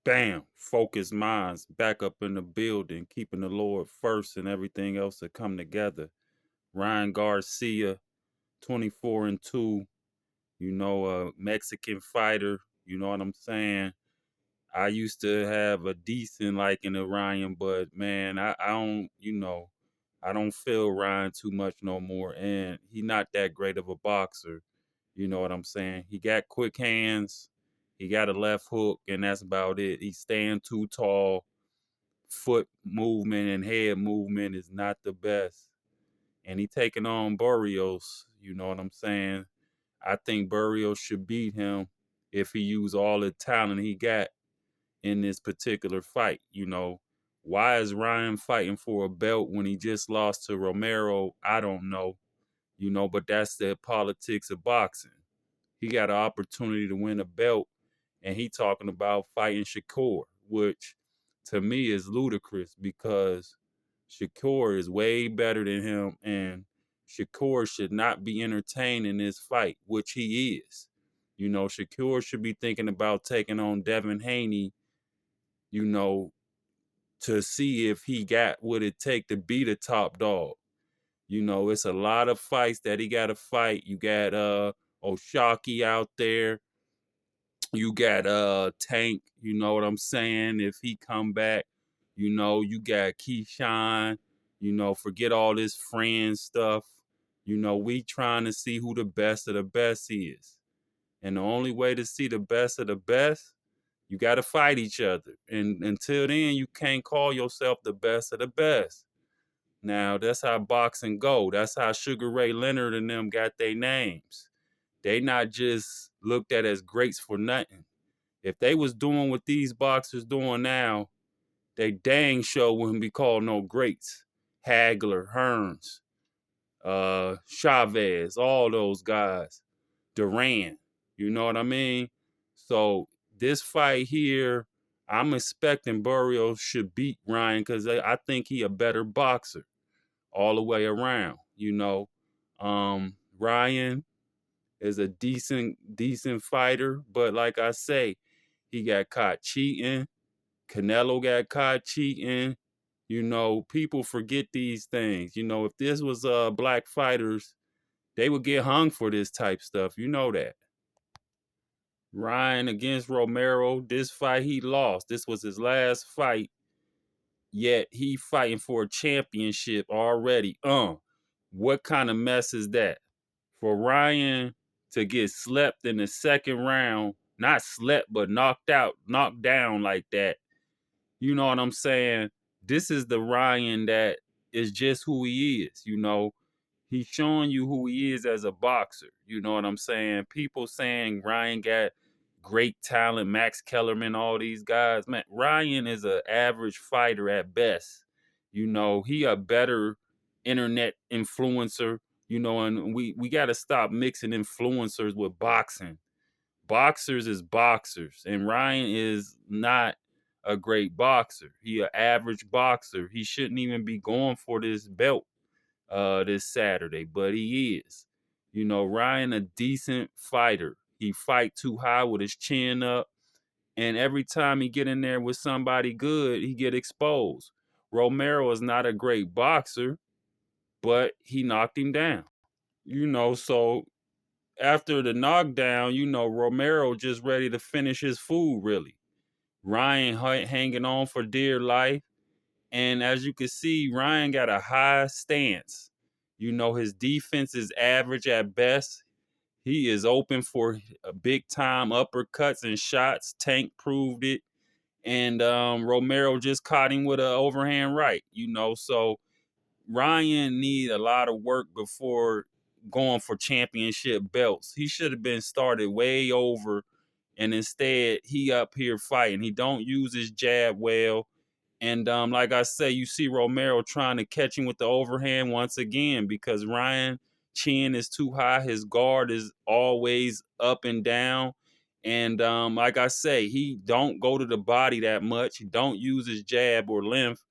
bam, focused minds back up in the building, keeping the Lord first and everything else to come together. Ryan Garcia, 24-2, a Mexican fighter, you know what I'm saying? I used to have a decent liking to Ryan, but man, I don't, I don't feel Ryan too much no more. And he not that great of a boxer. You know what I'm saying? He got quick hands, he got a left hook, and that's about it. He stand too tall. Foot movement and head movement is not the best. And he taking on Barrios, you know what I'm saying? I think Barrios should beat him if he use all the talent he got in this particular fight. Why is Ryan fighting for a belt when he just lost to Romero? I don't know, but that's the politics of boxing. He got an opportunity to win a belt, and he talking about fighting Shakur, which to me is ludicrous because Shakur is way better than him, and Shakur should not be entertained in this fight, which he is. Shakur should be thinking about taking on Devin Haney, you know, to see if he got what it take to be the top dog. It's a lot of fights that he got to fight. You got Oshaki out there. You got Tank, you know what I'm saying? If he come back, you got Keyshawn, forget all this friend stuff. We trying to see who the best of the best is. And the only way to see the best of the best, you got to fight each other. And until then, you can't call yourself the best of the best. Now, that's how boxing go. That's how Sugar Ray Leonard and them got their names. They not just looked at as greats for nothing. If they was doing what these boxers doing now, they dang sure wouldn't be called no greats. Hagler, Hearns, Chavez, all those guys. Duran, you know what I mean? So this fight here, I'm expecting Barrios should beat Ryan because I think he a better boxer all the way around. Ryan is a decent fighter, but like I say, he got caught cheating. Canelo got caught cheating. People forget these things. If this was black fighters, they would get hung for this type stuff. You know that. Ryan against Romero, this fight he lost. This was his last fight, yet he fighting for a championship already. What kind of mess is that? For Ryan to get slept in the second round, not slept, but knocked out, knocked down like that. You know what I'm saying? This is the Ryan that is just who he is. He's showing you who he is as a boxer. You know what I'm saying? People saying Ryan got great talent, Max Kellerman, all these guys. Man, Ryan is an average fighter at best. He a better internet influencer, and we got to stop mixing influencers with boxing. Boxers is boxers, and Ryan is not a great boxer. He an average boxer. He shouldn't even be going for this belt this Saturday, but he is. Ryan a decent fighter. He fight too high with his chin up, and every time he get in there with somebody good, he get exposed. Romero is not a great boxer, but he knocked him down. So after the knockdown, Romero just ready to finish his food, really. Ryan hanging on for dear life. And as you can see, Ryan got a high stance. His defense is average at best. He is open for big time uppercuts and shots. Tank proved it. And Romero just caught him with an overhand right, So Ryan need a lot of work before going for championship belts. He should have been started way over, and instead he up here fighting. He don't use his jab well. And like I say, you see Romero trying to catch him with the overhand once again because Ryan chin is too high. His guard is always up and down. And like I say, he don't go to the body that much. He don't use his jab or length.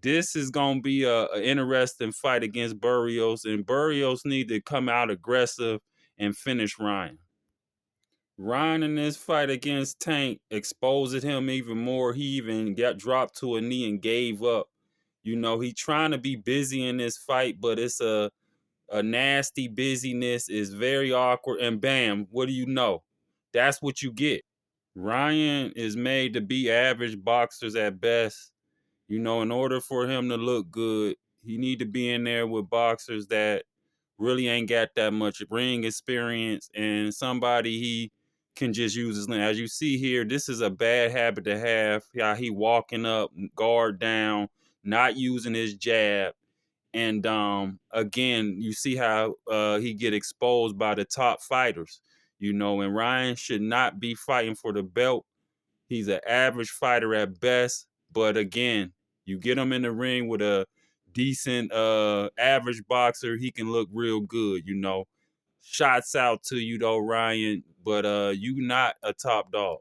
This is gonna be a interesting fight against Barrios, and Barrios need to come out aggressive and finish Ryan. Ryan in this fight against Tank exposed him even more. He even got dropped to a knee and gave up. You know, he trying to be busy in this fight, but it's a nasty busyness. Is very awkward. And bam, what do you know? That's what you get. Ryan is made to be average boxers at best. You know, in order for him to look good, he need to be in there with boxers that really ain't got that much ring experience and somebody he can just use his as you see here. This is a bad habit to have. How he walking up, guard down, not using his jab. And again, you see how he get exposed by the top fighters. You know, and Ryan should not be fighting for the belt. He's an average fighter at best, but again, you get him in the ring with a decent average boxer, he can look real good, you know. Shots out to you though, Ryan, but you not a top dog.